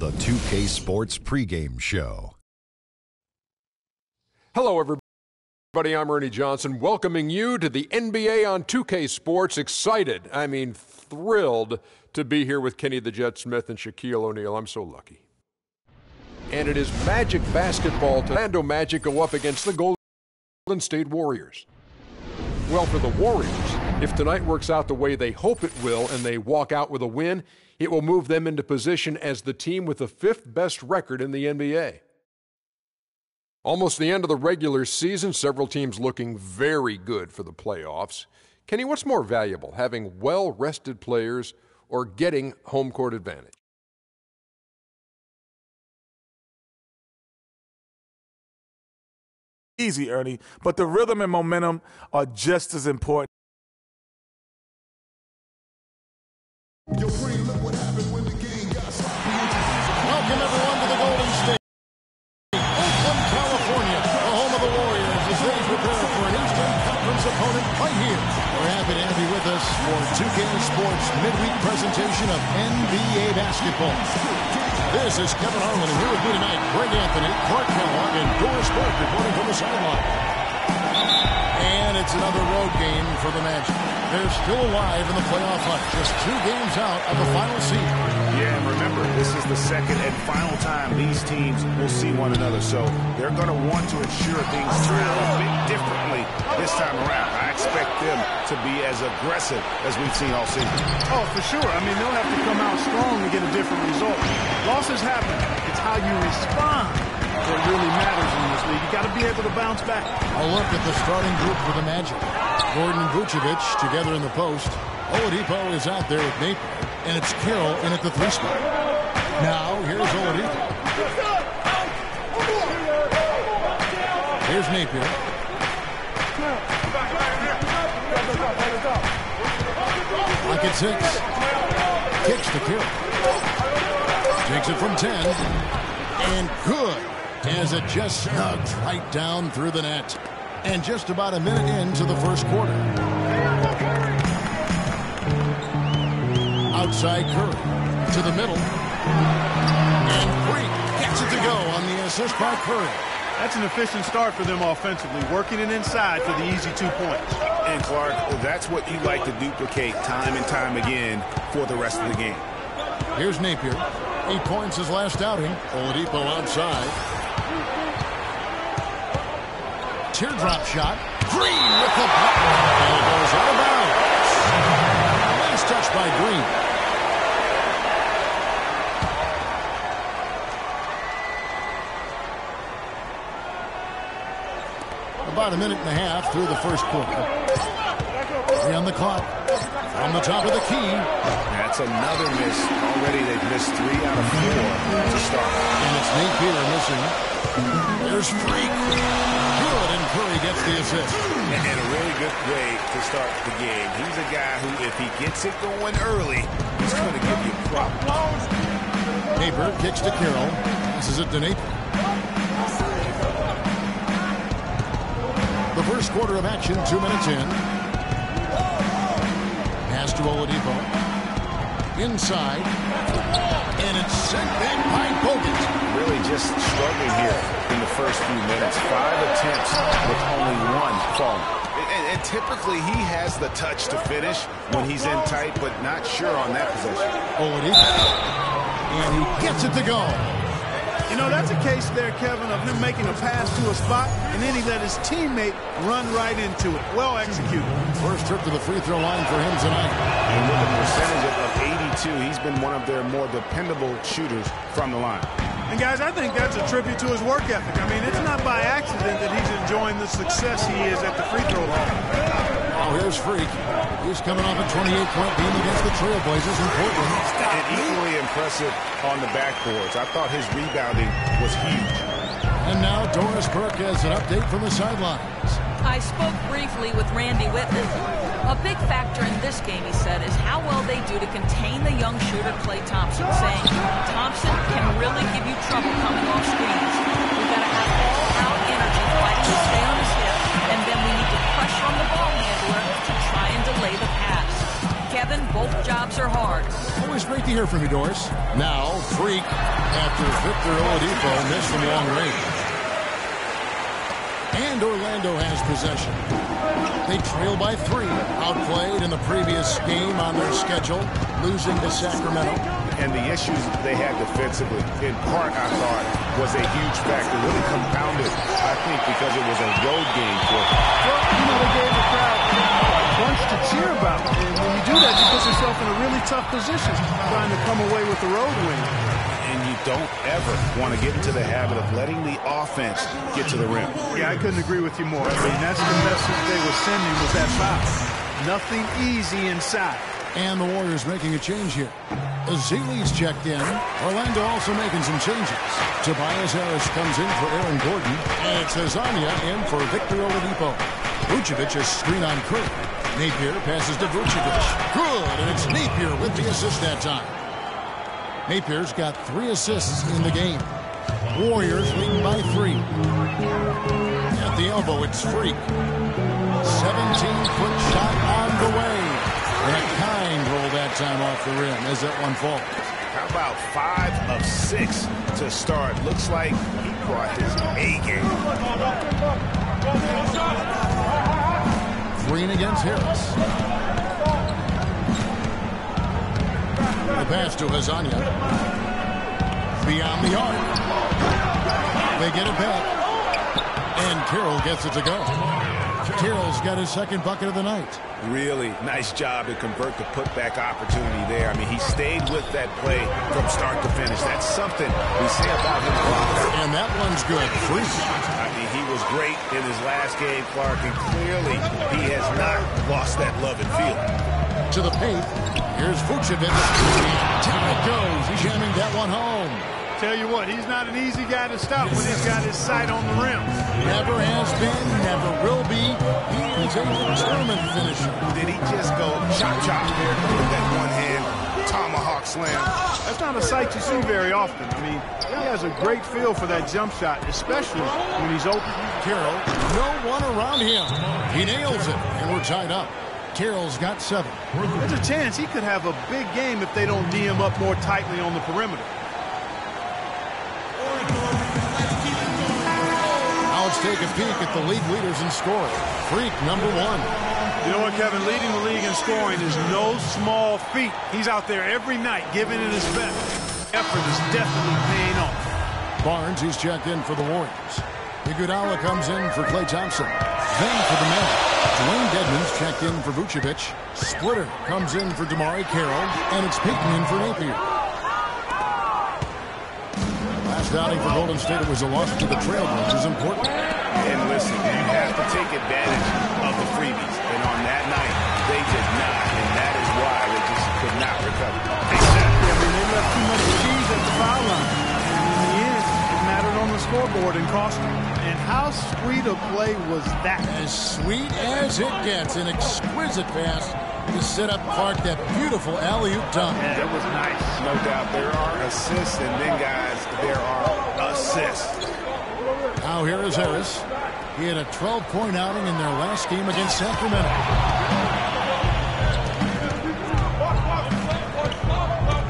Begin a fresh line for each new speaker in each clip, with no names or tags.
The 2K Sports pregame show.
Hello, everybody. I'm Ernie Johnson, welcoming you to the NBA on 2K Sports. Excited, thrilled to be here with Kenny the Jet Smith and Shaquille O'Neal. I'm so lucky. And it is Magic basketball. Orlando Magic go up against the Golden State Warriors. Well, for the Warriors, if tonight works out the way they hope it will and they walk out with a win, it will move them into position as the team with the fifth best record in the NBA. Almost the end of the regular season, several teams looking very good for the playoffs. Kenny, what's more valuable, having well-rested players or getting home court advantage?
Easy, Ernie, but the rhythm and momentum are just as important.
Yo, Green, look what happened when the game got sloppy.
Welcome, everyone, to the Golden State, Oakland, California, the home of the Warriors, as they prepare for an Eastern Conference opponent right here. We're happy to have you with us for 2K Sports midweek presentation of NBA basketball. This is Kevin Harlan, and here with me tonight, Greg Anthony, Clark Kellogg, and Doris Burke reporting from the sideline. And it's another road game for the Magic. They're still alive in the playoff hunt, just 2 games out of the final seed.
Yeah, and remember, this is the second and final time these teams will see one another, so they're going to want to ensure things turn out a bit differently this time around. I expect them to be as aggressive as we've seen all season.
Oh, for sure. They'll have to come out strong to get a different result. Losses happen. It's how you respond that really matters in this league. You got to be able to bounce back.
A look at the starting group for the Magic. Gordon and Vucevic together in the post. Oladipo is out there with Napier, and it's Carroll in at the 3 spot. Now, here's Oladipo. Here's Napier. Lock at 6. Kicks to Carroll. Takes it from 10. And good, as it just snugs right down through the net. And just about a minute into the first quarter. Outside Curry to the middle. And Freak gets it to go on the assist by Curry.
That's an efficient start for them offensively, working it inside for the easy 2 points.
And, Clark, that's what you like to duplicate time and time again for the rest of the game.
Here's Napier. 8 points his last outing. Oladipo outside. Teardrop shot. Green with the block. And it goes out of bounds. Nice touch by Green. About a minute and a half through the first quarter. 3 on the clock. From the top of the key.
That's another miss. Already they've missed 3 out of 4 to start.
And it's Napier missing. There's Freak. Good, and Curry gets the assist.
And a really good way to start the game. He's a guy who, if he gets it going early, he's going to give you problems.
Napier kicks to Carroll. Passes it to Napier. The first quarter of action, 2 minutes in. Pass to Oladipo. Inside. And it's sent back by Bogut.
Really just struggling here in the first few minutes. 5 attempts with only 1 falling. And typically he has the touch to finish when he's in tight, but not sure on that possession.
Oladipo. And he gets it to go.
That's a case there, Kevin, of him making a pass to a spot, and then he let his teammate run right into it. Well executed.
First trip to the free throw line for him tonight.
And with a percentage of 82, he's been one of their more dependable shooters from the line.
And, guys, I think that's a tribute to his work ethic. It's not by accident that he's enjoying the success he is at the free throw line.
Oh, here's Freak. He's coming off a 28-point game against the Trailblazers in Portland.
And equally impressive on the backboards. I thought his rebounding was huge.
And now Doris Burke has an update from the sidelines.
I spoke briefly with Randy Whitman. A big factor in this game, he said, is how well they do to contain the young shooter Klay Thompson, saying Thompson can really give you trouble coming off screens. We've got to have all-out energy fighting to stay on his hip, and then we need to pressure on the ball handler to try and delay the pass. Kevin, both jobs jobs are hard.
Always great to hear from you, Doris. Now, Freak after Victor Oladipo missed from long range. And Orlando has possession. They trail by 3. Outplayed in the previous game on their schedule, losing to Sacramento.
And the issues they had defensively, in part, I thought, was a huge factor. Really compounded, I think, because it was a road game for them.
Well, they gave the crowd a bunch to cheer about. And when you do that, you put yourself in a really tough position trying to come away with the road win.
And you don't ever want to get into the habit of letting the offense get to the rim.
Yeah, I couldn't agree with you more. I mean, that's the message they were sending with that foul. Nothing easy inside.
And the Warriors making a change here. Azili's checked in. Orlando also making some changes. Tobias Harris comes in for Aaron Gordon. And it's Hezonja in for Victor Oladipo. Vucevic is screen on Curry. Napier passes to Vucevic. Good, and it's Napier with the assist that time. Napier's got 3 assists in the game. Warriors leading by 3. At the elbow, it's Freak. 17-foot shot on the way. And a kind roll that time off the rim as that one falls.
How about 5 of 6 to start? Looks like he brought his A game.
Green against Harris. The pass to Hezonja. Beyond the arc. They get it back. And Carroll gets it to go. Carroll's got his second bucket of the night.
Really nice job to convert the putback opportunity there. I mean, he stayed with that play from start to finish. That's something we say about him a lot.
And that one's good. Free.
I mean, he was great in his last game, Clark, and clearly he has not lost that love and feeling.
To the paint. Here's Vucevic. Down it goes. He's jamming that one home.
Tell you what, he's not an easy guy to stop when he's got his sight on the rim.
Never has been, never will be. He is a determined finisher.
Did he just go chop there with that one-hand tomahawk slam?
That's not a sight you see very often. I mean, he has a great feel for that jump shot, especially when he's open.
Carroll, no one around him. He nails it, and we're tied up. Carroll's got 7.
There's a chance he could have a big game if they don't knee him up more tightly on the perimeter.
Now let's take a peek at the league leaders in scoring. Freak, number 1.
You know what, Kevin? Leading the league in scoring is no small feat. He's out there every night giving it his best. Effort is definitely paying off.
Barnes, he's checked in for the Warriors. Iguodala comes in for Klay Thompson. Then for the men, Dwayne Dedmon's checked in for Vucevic. Splitter comes in for DeMar Carroll. And it's Payton in for Napier. Last outing for Golden State, it was a loss to the Trailblazers. Important.
And listen, you have to take advantage of the freebies. And on that night, they did not. And that is why they just could not recover.
Exactly. I mean, they left too much cheese at the foul line. And in the end, it mattered on the scoreboard and cost them. And how sweet a play was that?
As sweet as it gets. An exquisite pass to set up Clark that beautiful alley-oop dunk.
Yeah, that was nice.
No doubt there are assists, and then, guys, there are assists.
Now here is Harris. He had a 12-point outing in their last game against Sacramento.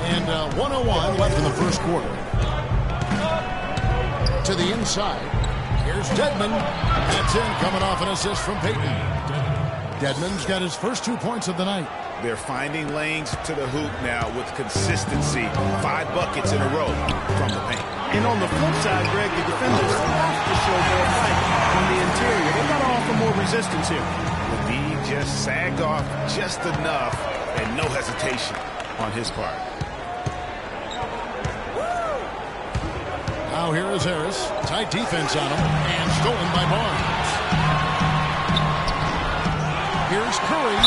And 1:01 left in the first quarter. To the inside. Here's Dedmon. That's in, coming off an assist from Payton. Dedmon's got his first 2 points of the night.
They're finding lanes to the hoop now with consistency. 5 buckets in a row from the paint.
And on the flip side, Greg, the defenders have to show more fight on the interior. They've got to offer more resistance here.
Levine just sagged off just enough and no hesitation on his part.
Now here is Harris. Tight defense on him. And stolen by Barnes. Here's Curry.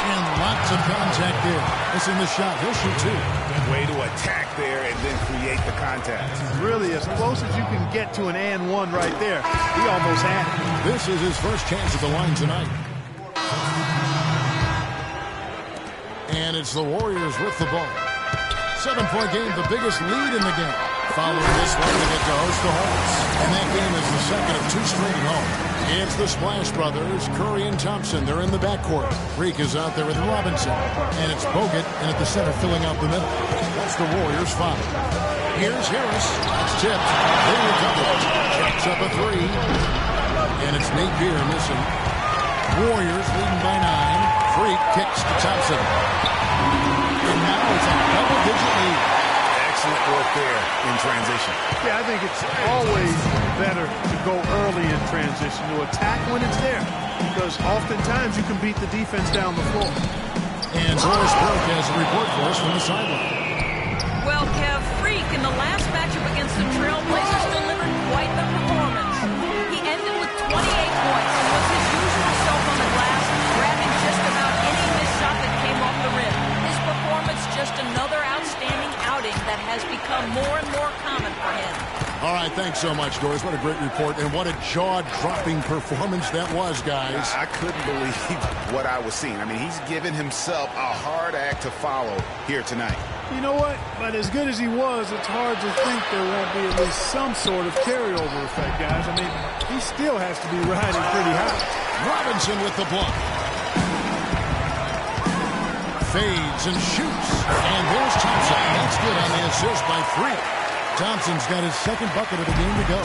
And lots of contact there. Missing the shot. He'll shoot 2.
Way to attack there and then create the contact.
Really, as close as you can get to an and one right there. He almost had it.
This is his first chance at the line tonight. And it's the Warriors with the ball. 7-point game, the biggest lead in the game. Following this one, they get to host the Hornets. And that game is the second of 2 straight at home. It's the Splash Brothers, Curry and Thompson. They're in the backcourt. Freak is out there with Robinson. And it's Bogut, and at the center filling out the middle. That's the Warriors' 5. Here's Harris. It's tipped. They recover it. Checks up a 3. And it's Napier missing. Warriors leading by 9. Freak kicks to Thompson. And now it's a double-digit lead.
Excellent work there in transition.
Yeah, I think it's always better to go early in transition, to attack when it's there, because oftentimes you can beat the defense down the floor.
And Doris Burke has a report for us from the sideline.
Well, Kev, Freak in the last matchup against the Trailblazers delivered quite the performance. He ended with 28 points and was his usual self on the glass, grabbing just about any missed shot that came off the rim. His performance just another outstanding outing that has become more and more common for him.
All right, thanks so much, Doris. What a great report, and what a jaw-dropping performance that was, guys.
I couldn't believe what I was seeing. I mean, he's given himself a hard act to follow here tonight.
You know what? But as good as he was, it's hard to think there won't be at least some sort of carryover effect, guys. I mean, he still has to be riding pretty high.
Robinson with the block. Fades and shoots. And there's Thompson. That's good on the assist by Freak. Thompson's got his second bucket of the game to go.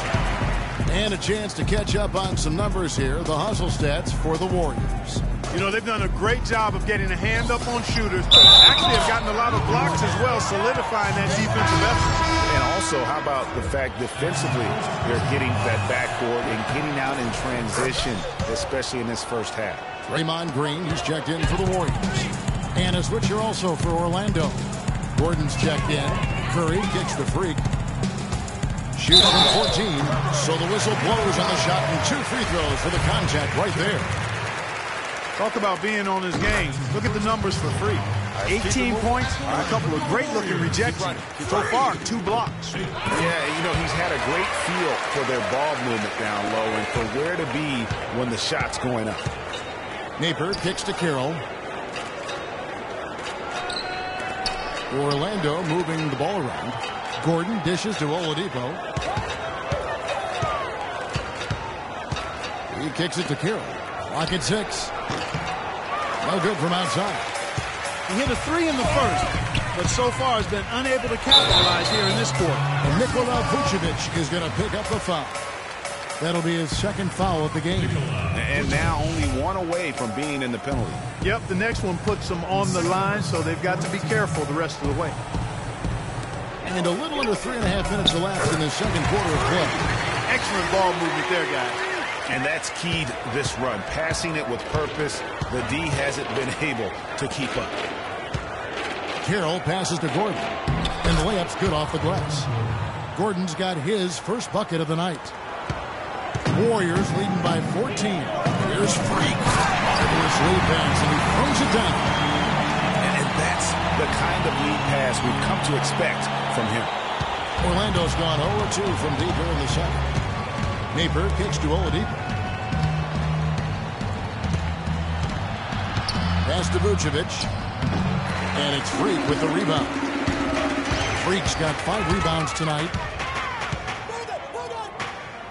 And a chance to catch up on some numbers here. The hustle stats for the Warriors.
You know, they've done a great job of getting a hand up on shooters. Actually, have gotten a lot of blocks as well, solidifying that defensive effort.
And also, how about the fact defensively, they're getting that backboard and getting out in transition, especially in this first half.
Draymond Green, he's checked in for the Warriors. And a switcher also for Orlando. Gordon's checked in. Curry kicks the Freak. Shoots from 14, so the whistle blows on the shot and 2 free throws for the contact right there.
Talk about being on his game. Look at the numbers for Freak. 18 points and a couple of great-looking rejections. So far, 2 blocks.
Yeah, you know, he's had a great feel for their ball movement down low and for where to be when the shot's going up.
Napier kicks to Carroll. Orlando moving the ball around. Gordon dishes to Oladipo. He kicks it to Carroll. Lock at 6. No good from outside.
He hit a 3 in the first, but so far has been unable to capitalize here in this quarter.
And Nikola Vucevic is going to pick up the foul. That'll be his second foul of the game.
And now only 1 away from being in the penalty.
Yep, the next one puts them on the line, so they've got to be careful the rest of the way.
And a little under 3.5 minutes elapsed in the second quarter of play.
Excellent ball movement there, guys.
And that's keyed this run. Passing it with purpose, the D hasn't been able to keep up.
Carroll passes to Gordon. And the layup's good off the glass. Gordon's got his first bucket of the night. Warriors leading by 14. Here's Freak. Marvelous lead pass, and he throws it down.
And that's the kind of lead pass we've come to expect from him.
Orlando's gone 0-2 from deep here in the second. Napier kicks to Oladipo. Pass to Vucevic. And it's Freak with the rebound. Freak's got 5 rebounds tonight.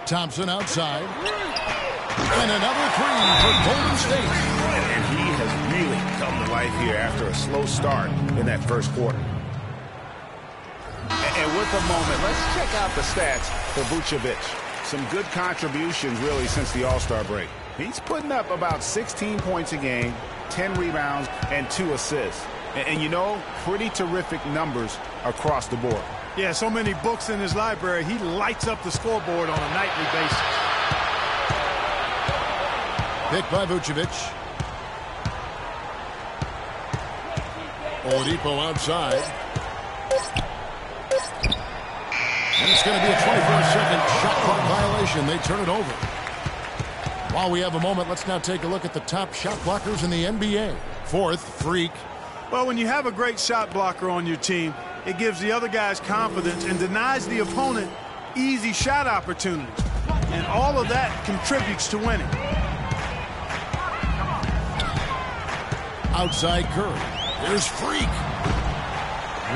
Thompson outside. And another 3 for Golden State.
And he has really come to life here after a slow start in that first quarter. And with a moment, let's check out the stats for Vucevic. Some good contributions, really, since the All-Star break. He's putting up about 16 points a game, 10 rebounds, and 2 assists. And you know, pretty terrific numbers across the board.
Yeah, so many books in his library. He lights up the scoreboard on a nightly basis.
Picked by Vucevic. Oladipo outside. And it's going to be a 24-second shot clock violation. They turn it over. While we have a moment, let's now take a look at the top shot blockers in the NBA. 4th, Freak.
Well, when you have a great shot blocker on your team, it gives the other guys confidence and denies the opponent easy shot opportunities. And all of that contributes to winning.
Outside Curry. Here's Freak.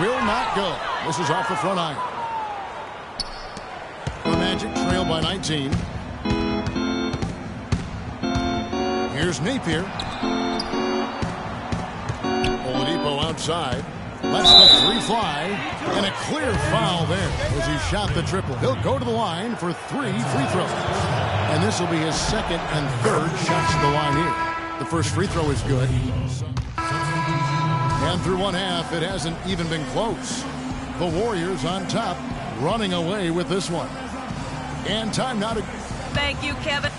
Will not go. This is off the front iron. The Magic trail by 19. Here's Napier. Oladipo outside. Lets the three fly. And a clear foul there as he shot the triple. He'll go to the line for 3 free throws. And this will be his second and third shots to the line here. The first free throw is good. And through one half, it hasn't even been close. The Warriors on top, running away with this one. And time now to...
Thank you, Kevin.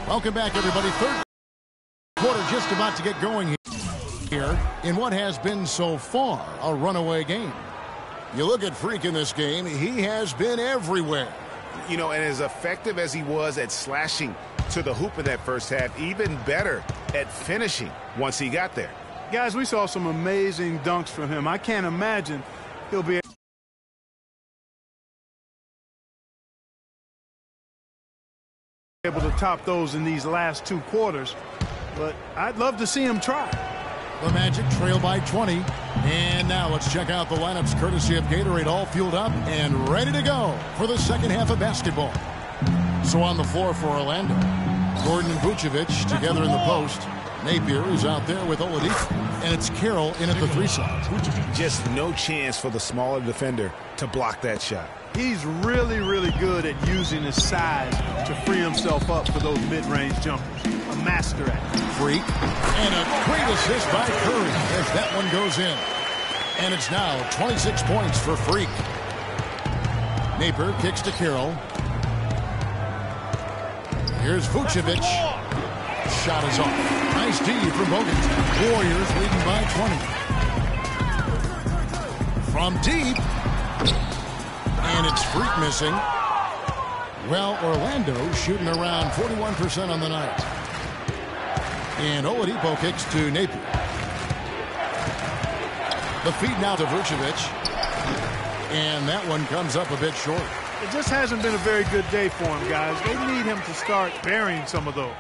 Welcome back, everybody. Third quarter just about to get going here in what has been so far a runaway game. You look at Freak in this game, he has been everywhere.
You know, and as effective as he was at slashing to the hoop in that first half, even better at finishing once he got there.
Guys, we saw some amazing dunks from him. I can't imagine he'll be able to top those in these last 2 quarters, but I'd love to see him try.
The Magic trail by 20, and now let's check out the lineups courtesy of Gatorade, all fueled up and ready to go for the second half of basketball. So on the floor for Orlando, Gordon and Vucevic together in the post. Napier is out there with Oladipo, and it's Carroll in at the 3 slot.
Just no chance for the smaller defender to block that shot.
He's really, really good at using his size to free himself up for those mid-range jumpers. A master at it.
Freak, and a great assist by Curry as that one goes in. And it's now 26 points for Freak. Napier kicks to Carroll. Here's Vucevic. Shot is off. Nice D from Bogut. Warriors leading by 20. From deep. And it's Freak missing. Well, Orlando shooting around 41% on the night. And Oladipo kicks to Napier. The feed now to Vucevic. And that one comes up a bit short.
It just hasn't been a very good day for him, guys. They need him to start burying some of those.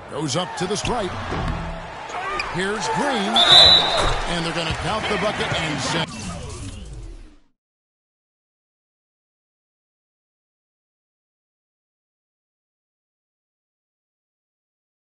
Goes up to the stripe. Here's Green. And they're going to count the bucket and send.